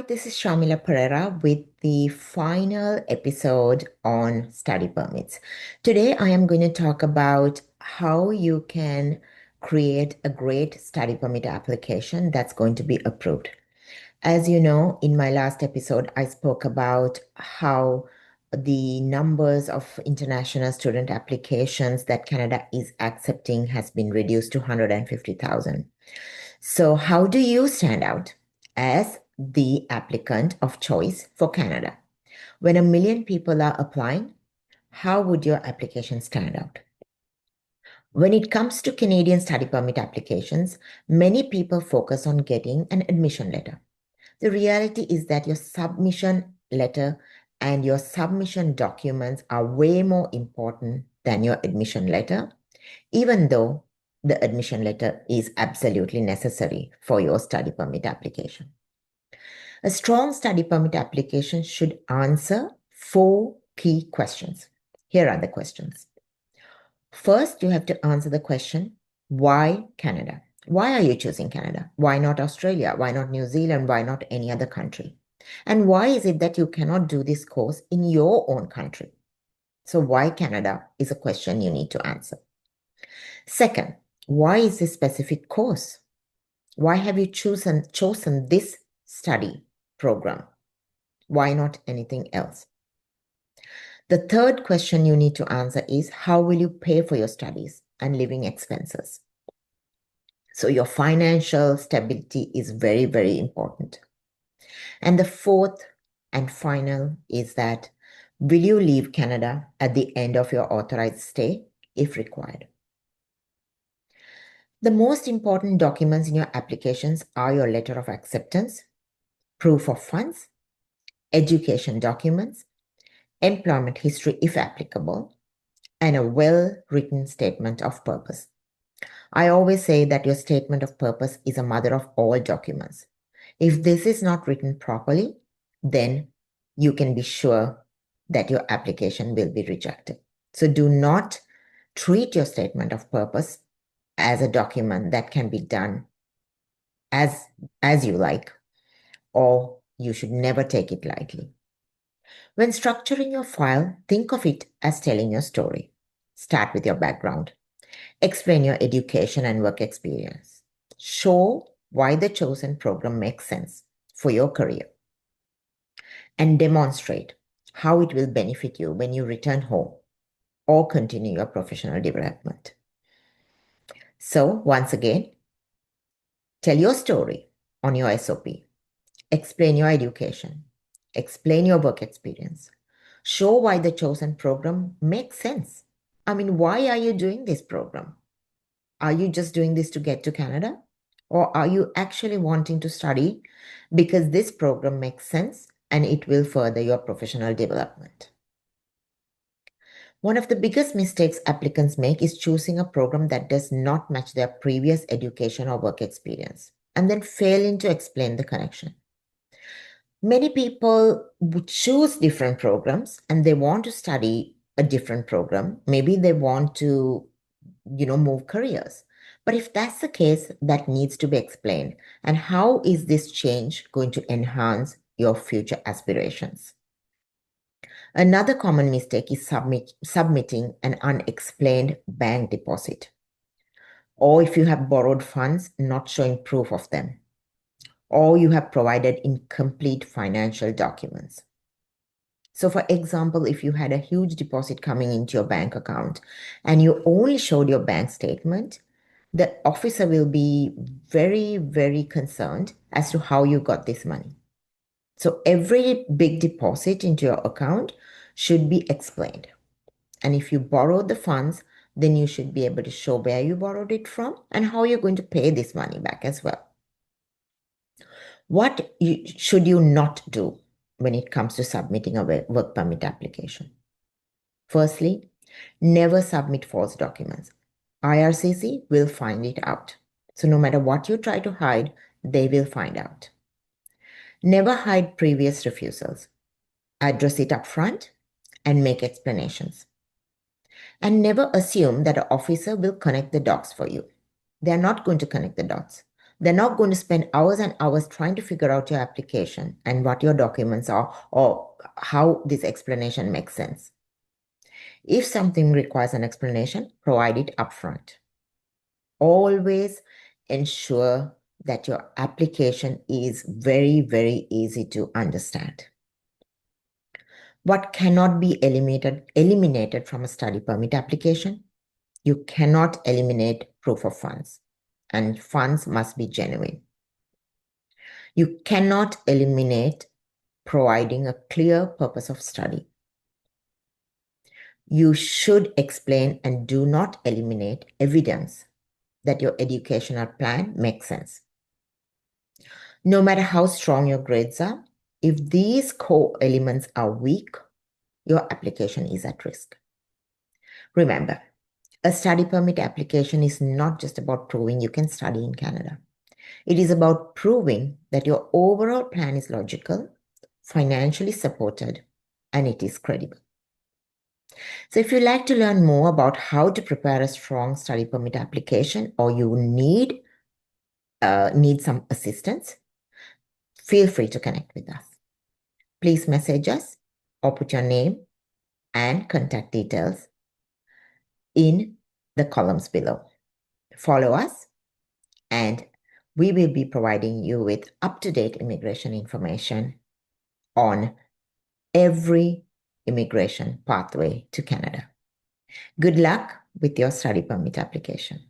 this is Shamila Pereira with the final episode on study permits. Today, I am going to talk about how you can create a great study permit application that's going to be approved. As you know, in my last episode, I spoke about how the numbers of international student applications that Canada is accepting has been reduced to 150,000. So, how do you stand out as the applicant of choice for Canada? When a million people are applying, how would your application stand out? When it comes to Canadian study permit applications, many people focus on getting an admission letter. The reality is that your submission letter and your submission documents are way more important than your admission letter, even though the admission letter is absolutely necessary for your study permit application. A strong study permit application should answer 4 key questions. Here are the questions. First, you have to answer the question, why Canada? Why are you choosing Canada? Why not Australia? Why not New Zealand? Why not any other country? And why is it that you cannot do this course in your own country? So why Canada is a question you need to answer. Second, why is this specific course? Why have you chosen this study program? Why not anything else? The third question you need to answer is, how will you pay for your studies and living expenses? So your financial stability is very, very important. And the fourth and final is that, will you leave Canada at the end of your authorized stay if required? The most important documents in your applications are your letter of acceptance, proof of funds, education documents, employment history if applicable, and a well-written statement of purpose. I always say that your statement of purpose is a mother of all documents. If this is not written properly, then you can be sure that your application will be rejected. So do not treat your statement of purpose as a document that can be done as you like, or you should never take it lightly. When structuring your file, think of it as telling your story. Start with your background. Explain your education and work experience. Show why the chosen program makes sense for your career. And demonstrate how it will benefit you when you return home or continue your professional development. So once again, tell your story on your SOP. Explain your education. Explain your work experience. Show why the chosen program makes sense. I mean, why are you doing this program? Are you just doing this to get to Canada? Or are you actually wanting to study because this program makes sense and it will further your professional development? One of the biggest mistakes applicants make is choosing a program that does not match their previous education or work experience and then failing to explain the connection. Many people would choose different programs and they want to study a different program. Maybe they want to, move careers. But if that's the case, that needs to be explained. And how is this change going to enhance your future aspirations? Another common mistake is submitting an unexplained bank deposit. Or if you have borrowed funds, not showing proof of them. Or you have provided incomplete financial documents. So for example, if you had a huge deposit coming into your bank account and you only showed your bank statement, the officer will be very, very concerned as to how you got this money. So every big deposit into your account should be explained. And if you borrowed the funds, then you should be able to show where you borrowed it from and how you're going to pay this money back as well. What should you not do when it comes to submitting a work permit application? Firstly, never submit false documents. IRCC will find it out. So no matter what you try to hide, they will find out. Never hide previous refusals. Address it up front and make explanations. And never assume that an officer will connect the dots for you. They are not going to connect the dots. They're not going to spend hours and hours trying to figure out your application and what your documents are or how this explanation makes sense. If something requires an explanation, provide it upfront. Always ensure that your application is very, very easy to understand. What cannot be eliminated from a study permit application? You cannot eliminate proof of funds, and funds must be genuine. You cannot eliminate providing a clear purpose of study. You should explain and do not eliminate evidence that your educational plan makes sense. No matter how strong your grades are, if these core elements are weak, your application is at risk. Remember, a study permit application is not just about proving you can study in Canada. It is about proving that your overall plan is logical, financially supported, and it is credible. So if you'd like to learn more about how to prepare a strong study permit application, or you need some assistance, feel free to connect with us. Please message us or put your name and contact details in the columns below. Follow us, and we will be providing you with up-to-date immigration information on every immigration pathway to Canada. Good luck with your study permit application.